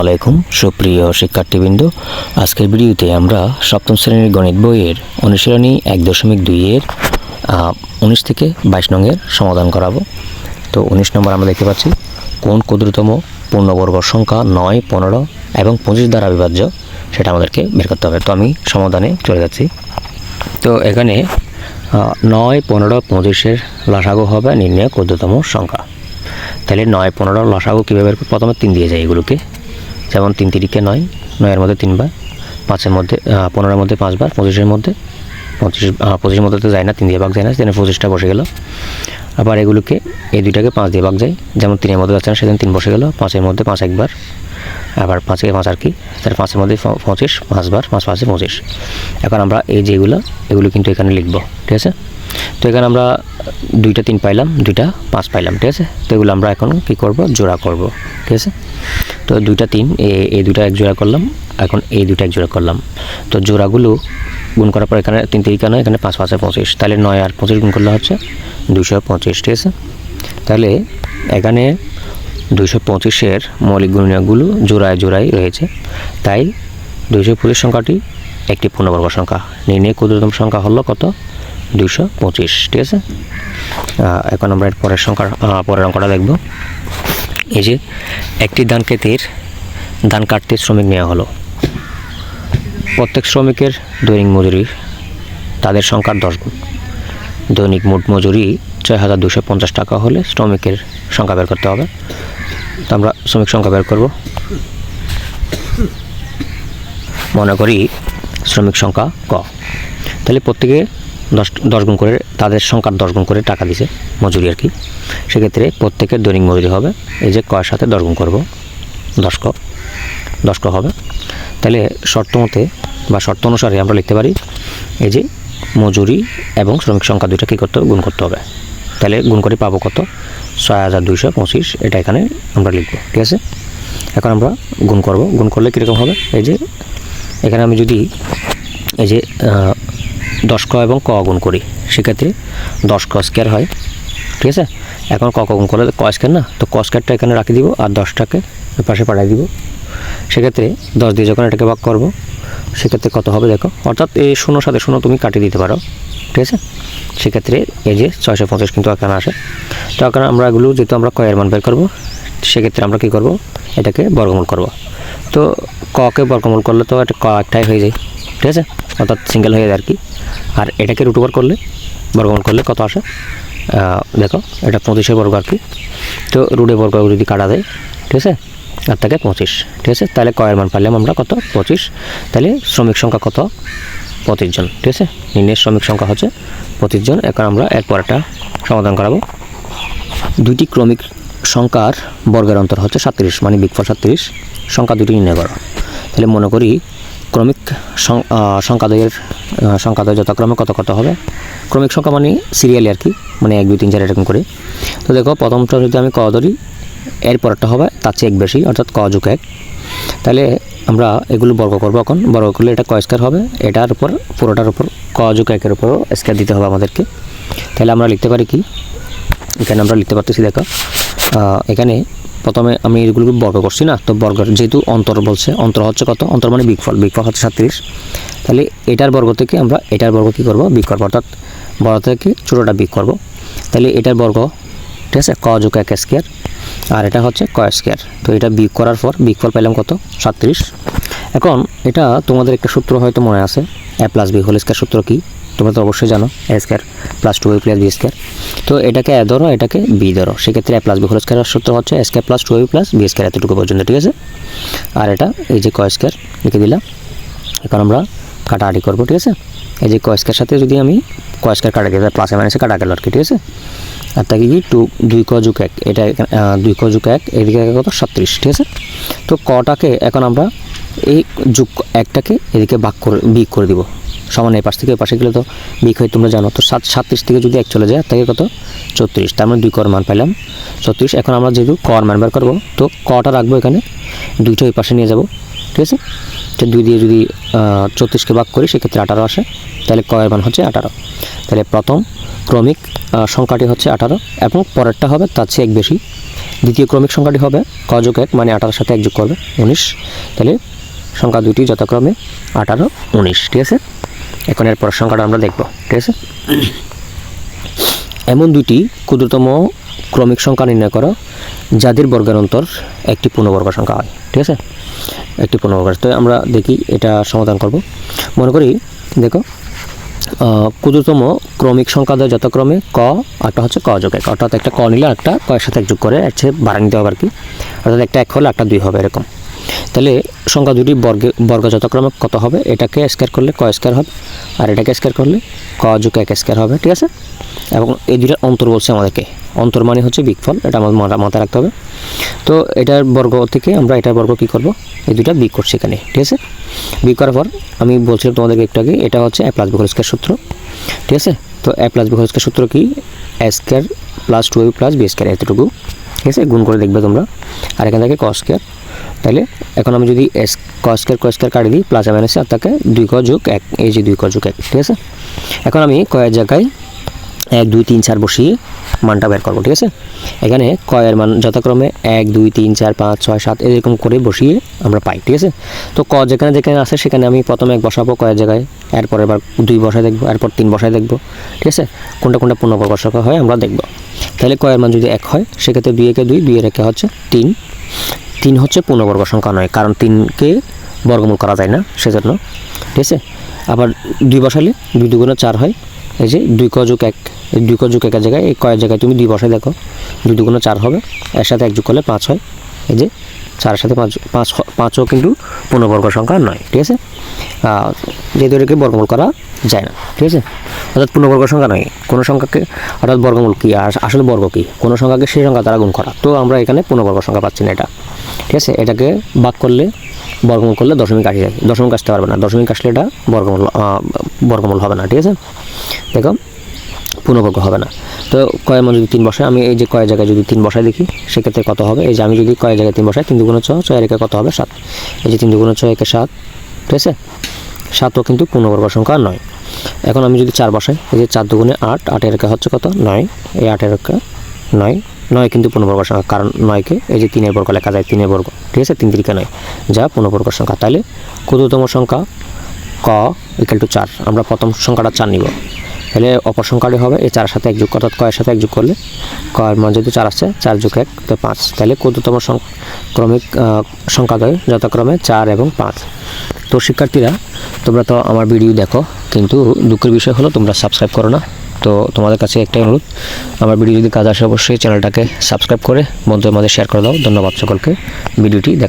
আলাইকুম সুপ্রিয় শিক্ষার্থীবৃন্দ, আজকের ভিডিওতে আমরা সপ্তম শ্রেণীর গণিত বইয়ের অনুশীলনী 1.2 এর 19 থেকে 22 নংয়ের সমাধান করাবো। তো 19 নম্বর আমরা দেখতে পাচ্ছি কোন ক্ষুদ্রতম পূর্ণবর্গ সংখ্যা 9, 15 এবং 25 দ্বারা বিভাজ্য সেটা আমাদেরকে বের করতে হবে। তো আমি সমাধানে চলে যাচ্ছি। তো এখানে 9, 15, 25-এর লসাগু হবে নির্ণয় ক্ষুদ্রতম সংখ্যা। তাহলে 9, 15 লসাগু কীভাবে বের করব? প্রথমে 3 দিয়ে যায় এগুলোকে, যেমন 3 তিরিকে 9, 9-এর মধ্যে 3 বার, 5-এর মধ্যে 15-এর মধ্যে 5 বার, 25-এর মধ্যে 25-এর মধ্যে তো যায় না, 3 দিয়ে ভাগ যায় না, সেখানে 25টা বসে গেল। আবার এগুলোকে এই দুইটাকে 5 দিয়ে ভাগ যায়, যেমন 3-এর মধ্যে যাচ্ছে না, সেখানে 3 বসে গেল। 5-এর মধ্যে 5 একবার, আবার 5-এ 5 আর কি, তাহলে 5-এর মধ্যে 25 5 বার, 5 5-এ 25। এখন আমরা এই যেগুলো এগুলো কিন্তু এখানে লিখব, ঠিক আছে? তো এখানে আমরা 2টা 3 পাইলাম, 2টা 5 পাইলাম, ঠিক আছে? তো এগুলো আমরা এখন কী করব? জোড়া করব, ঠিক আছে? তো 2টা 3, এই 2টা এক জোড়া করলাম, এখন এই 2টা এক জোড়া করলাম। তো জোড়াগুলো গুণ করার পর এখানে 3 তিরিকা 9, এখানে 5 5-এ 25, তাহলে 9 আর 25 গুণ করলে হচ্ছে 225, ঠিক আছে? তাহলে এখানে 225-এর মৌলিক গুণনীয়কগুলো জোড়ায় জোড়ায় রয়েছে, তাই 225 সংখ্যাটি একটি পূর্ণবর্গ সংখ্যা। নির্ণয় ক্ষুদ্রতম সংখ্যা হলো কত? 225, ঠিক আছে? এখন আমরা এর পরের অঙ্কটা দেখব। এই যে একটি ধান কাটতে শ্রমিক নেওয়া হলো। প্রত্যেক শ্রমিকের দৈনিক মজুরি তাদের সংখ্যার 10 গুণ। দৈনিক মোট মজুরি 6,250 টাকা হলে শ্রমিকের সংখ্যা বের করতে হবে। তো আমরা শ্রমিক সংখ্যা বের করব। মনে করি শ্রমিক সংখ্যা ক। তাহলে প্রত্যেকে 10 গুণ করে, তাদের সংখ্যার 10 গুণ করে টাকা দিছে, মজুরি আর কি। সেক্ষেত্রে প্রত্যেকের দৈনিক মজুরি হবে, এই যে কয়ের সাথে 10 গুণ করব, 10 ক হবে। তাহলে শর্ত মতে বা শর্ত অনুসারে আমরা লিখতে পারি এই যে মজুরি এবং শ্রমিক সংখ্যা দুইটা কী করতে হবে? গুণ করতে হবে। তাহলে গুণ করে পাবো কত? 6,225, এটা এখানে আমরা লিখব, ঠিক আছে? এখন আমরা গুণ করব। গুণ করলে কীরকম হবে? এই যে এখানে আমি যদি এই যে 10 ক এবং ক গুণ করি, সেক্ষেত্রে 10 ক স্কোয়ার হয়, ঠিক আছে? এখন ক গুণ করলে ক স্কোয়ার না, তো ক স্কোয়ারটা এখানে রাখি দিব আর 10টাকে পাশে পাঠিয়ে দিব। সেক্ষেত্রে 10 দিয়ে যখন এটাকে ভাগ করব, সেক্ষেত্রে কত হবে দেখো, অর্থাৎ এই 0 সাথে 0 তুমি কাটিয়ে দিতে পারো, ঠিক আছে? সেক্ষেত্রে এই যে 650 কিন্তু এখানে আসে। তো এখন আমরা এগুলো যেহেতু আমরা কয়ের মান বের করবো, সেক্ষেত্রে আমরা কী করব? এটাকে বর্গমূল করব। তো ককে বর্গমূল করলে তো এটা ক একটাই হয়ে যায়, ঠিক আছে? অর্থাৎ সিঙ্গেল হয়ে যায় আর কি। আর এটাকে রুট ওভার করলে, বর্গমূল করলে কত আসে দেখো, এটা 25-এর বর্গ আর কি। তো রুটের বর্গ যদি কাটা দেয়, ঠিক আছে, আর থাকে 25, ঠিক আছে? তাহলে কয়ের মান পাইলাম আমরা কত? 25। তাহলে শ্রমিক সংখ্যা কত? 25 জন, ঠিক আছে? নির্ণয়ের শ্রমিক সংখ্যা হচ্ছে 25 জন। এখন আমরা এরপর একটা সমাধান করাবো। দুইটি ক্রমিক সংখ্যার বর্গের অন্তর হচ্ছে 37, মানে বিগফল 37, সংখ্যা দুটি নির্ণয় করো। তাহলে মনে করি ক্রমিক সংখ্যাদ্বয়ের যথাক্রমে কত কত হবে? ক্রমিক সংখ্যা মানে সিরিয়ালি আর কি, মানে 1 2 3 4 এরকম করে। তো দেখো, প্রথমটা যদি আমি ক ধরি, এরপরটা হবে তার চেয়ে 1 বেশি, অর্থাৎ ক যোগ 1। তাহলে আমরা এগুলো বর্গ করবো। এখন বর্গ করলে এটা ক স্কয়ার হবে, এটার উপর পুরোটার উপর ক যোগ 1-এর উপরও স্কয়ার দিতে হবে আমাদেরকে। তাহলে আমরা লিখতে পারি কি, এখানে আমরা লিখতে পারতেছি দেখো, এখানে প্রথমে আমি এগুলোকে বর্গ করছি না, তো বর্গের যেহেতু অন্তর বলছে, অন্তর হচ্ছে কত? অন্তর মানে বিগফল হচ্ছে 37। তাহলে এটার বর্গ থেকে আমরা এটার বর্গ কী করবো? বিগ করবো, অর্থাৎ বড় থেকে ছোটোটা বিগ করব। তাহলে এটার বর্গ, ঠিক আছে, ক যোগ 1 স্কয়ার, আর এটা হচ্ছে ক স্কয়ার। তো এটা বিগ করার পর বিগফল পেলাম কত? 37। এখন এটা তোমাদের একটা সূত্র হয়তো মনে আছে, a + b হোল স্কয়ার সূত্র কি তোমরা তো অবশ্যই জানো, a square + 2ab + b square. তো এটাকে a ধরো, এটাকে b ধরো, সেক্ষেত্রে a + b হোল স্কয়ারের সূত্র হচ্ছে a square + 2ab + b square, এতটুকু পর্যন্ত, ঠিক আছে? আর এটা এই যে ক স্কয়ার লিখে দিলাম। এখন আমরা কাটাকাটি করবো, ঠিক আছে? এই যে ক স্কয়ার সাথে যদি আমি ক স্কয়ার কাটা দিই, প্লাসে মাইনাসে কাটা গেল আর কি, ঠিক আছে? আর তাকে কি 2 ক যোগ 1, এটা 2 ক যোগ 1, এদিকে কত? 37, ঠিক আছে? তো কটাকে এখন আমরা এই যোগ 1টাকে এদিকে বিগ করে দিব, সমান এই পাশ থেকে এই পাশে গেলে তো বিগ হয়, তোমরা জানো। তো 37 থেকে যদি 1 চলে যায়, তাকে কত? 34, তার মানে 2 কর মান পাইলাম 34। এখন আমরা যেহেতু কর মান বের করবো, তো কটা রাখবো এখানে, 2টা ওই পাশে নিয়ে যাব, ঠিক আছে। তো 2 দিয়ে যদি 34কে ভাগ করি সেক্ষেত্রে 18 আসে, তাহলে ক এর মান হচ্ছে 18। তাহলে প্রথম ক্রমিক সংখ্যাটি হচ্ছে 18 এবং পরেরটা হবে তার চেয়ে 1 বেশি। দ্বিতীয় ক্রমিক সংখ্যাটি হবে ক যোগ 1 মানে 18 সাথে 1 যোগ করবে 19। তাহলে সংখ্যা দুটি যথাক্রমে 18, 19, ঠিক আছে। এখন এরপর সংখ্যাটা আমরা দেখব, ঠিক আছে। এমন দুটি ক্ষুদ্রতম ক্রমিক সংখ্যা নির্ণয় করো যাদের বর্গের অন্তর একটি পূর্ণবর্গ সংখ্যা হয়, ঠিক আছে, একটি পূর্ণবর্গ। তো আমরা দেখি এটা সমাধান করব। মনে করি দেখো ক্ষুদ্রতম ক্রমিক সংখ্যাদের যথাক্রমে ক, একটা হচ্ছে ক যোগ 1, অর্থাৎ একটা ক নিলে একটা ক এর সাথে 1 যোগ করে এর চেয়ে বাড়া নিতে হবে আর কি, অর্থাৎ একটা 1 হলে একটা 2 হবে এরকম। তাহলে সংখ্যা দুটি বর্গ যথাক্রমে কত হবে? এটাকে স্কয়ার করলে ক স্কয়ার হবে, আর এটাকে স্কয়ার করলে ক যোগ 1 স্কয়ার হবে, ঠিক আছে। এবং এই দুইটার অন্তর বলছে আমাদেরকে, অন্তর মানে হচ্ছে বিগফল, এটা আমাদের মাথায় রাখতে হবে। তো এটার বর্গ থেকে আমরা এটার বর্গ কী করব? এই দুটা বিগ করছি এখানে, ঠিক আছে। বিগ করার পর আমি বলছিলাম তোমাদেরকে একটু আগে, এটা হচ্ছে a plus b whole square সূত্র, ঠিক আছে। তো a plus b whole square সূত্র কি? a square plus 2ab plus b square, এতটুকু, ঠিক আছে, গুণ করে দেখবে তোমরা। আর এখান থেকে cos স্কয়ার। তাহলে এখন আমি যদি cos স্কয়ার কাটি দিই প্লাস মাইনাসে, আর তাকে 2 ক যোগ 1, এই যে 2 ক যোগ 1, ঠিক আছে। এখন আমি ক এর জায়গায় 1 2 3 4 বসিয়ে মানটা বের করবো, ঠিক আছে। এখানে ক এর মান যথাক্রমে 1 2 3 4 5 6 7 এরকম করে বসিয়ে আমরা পাই, ঠিক আছে। তো ক যেখানে যেখানে আছে সেখানে আমি প্রথমে 1 বসাবো ক এর জায়গায়, এরপর এবার 2 বসায় দেখবো, এরপর 3 বসায় দেখবো, ঠিক আছে। কোনটা কোনটা পূর্ণবর্গ সংখ্যা হয় আমরা দেখব। তাহলে ক এর মান যদি 1 হয় সেক্ষেত্রে 2 একে 2, 2 এর একে হচ্ছে 3। 3 হচ্ছে পূর্ণবর্গ সংখ্যা নয়, কারণ 3কে বর্গমূল করা যায় না সেজন্য, ঠিক আছে। আবার 2 বসালে 2 2 4 হয়, এই যে 2 ক যোগ 1, এই 2 ক যোগ 1 এর জায়গায় এই ক এর জায়গায় তুমি 2 বসায় দেখো, 2 2 4 হবে, এর সাথে 1 যোগ করলে 5 হয়, এই যে 4 এর সাথে 5ও কিন্তু পূর্ণবর্গ সংখ্যা নয়, ঠিক আছে। যেহেতু এটাকে বর্গমূল করা যায় না, ঠিক আছে, অর্থাৎ পূর্ণবর্গ সংখ্যা নয়। কোনো সংখ্যাকে, অর্থাৎ বর্গমূল কি, আসলে বর্গ কি, কোনো সংখ্যাকে সেই সংখ্যা দ্বারা গুণ করা। তো আমরা এখানে পূর্ণবর্গ সংখ্যা পাচ্ছি না এটা, ঠিক আছে। এটাকে ভাগ করলে, বর্গমূল করলে দশমিক আসে যায়, দশমিক আসতে পারবে না, দশমিক আসলে এটা বর্গমূল হবে না, ঠিক আছে। দেখো পূর্ণবর্গ হবে না। তো কয়ের মান যদি 3 বসায়, আমি এই যে কয়ের জায়গায় যদি 3 বসায় দেখি সেক্ষেত্রে কত হবে? এই যে আমি যদি কয়ের জায়গায় 3 বসাই, 3 2 6, 6 এর একে কত হবে? 7। এই যে 3 2 6 একে 7, ঠিক আছে। 7ও কিন্তু পূর্ণবর্গ সংখ্যা নয়। এখন আমি যদি 4 বসাই, এই যে 4 2 8, 8 এর একে হচ্ছে কত? 9। এই 8 এর একে 9, 9 কিন্তু পূর্ণবর্গ সংখ্যা, কারণ 9কে এই যে 3 এর বর্গ লেখা যায়, 3 এর বর্গ, ঠিক আছে, 3 3 9, যা পূর্ণবর্গ সংখ্যা। তাহলে ক্ষুদ্রতম সংখ্যা ক ইকুয়াল টু 4, আমরা প্রথম সংখ্যাটা 4 নিব। তাহলে অপর সংখ্যাটি হবে এই 4 এর সাথে 1 যোগ, অর্থাৎ ক এর সাথে 1 যোগ করলে ক এর মান যদি 4 আসছে, 4 যোগ 1 তো 5। তাহলে ক্ষুদ্রতম ক্রমিক সংখ্যাদ্বয় যথাক্রমে 4 এবং 5। তো শিক্ষার্থীরা, তোমরা তো আমার ভিডিও দেখো, কিন্তু দুঃখের বিষয় হলো তোমরা সাবস্ক্রাইব করো না। তো তোমাদের কাছে একটাই অনুরোধ, আমার ভিডিও যদি কাজ আসে অবশ্যই চ্যানেলটাকে সাবস্ক্রাইব করে বন্ধুদের মধ্যে শেয়ার করে দাও। ধন্যবাদ সকলকে ভিডিওটি দেখা।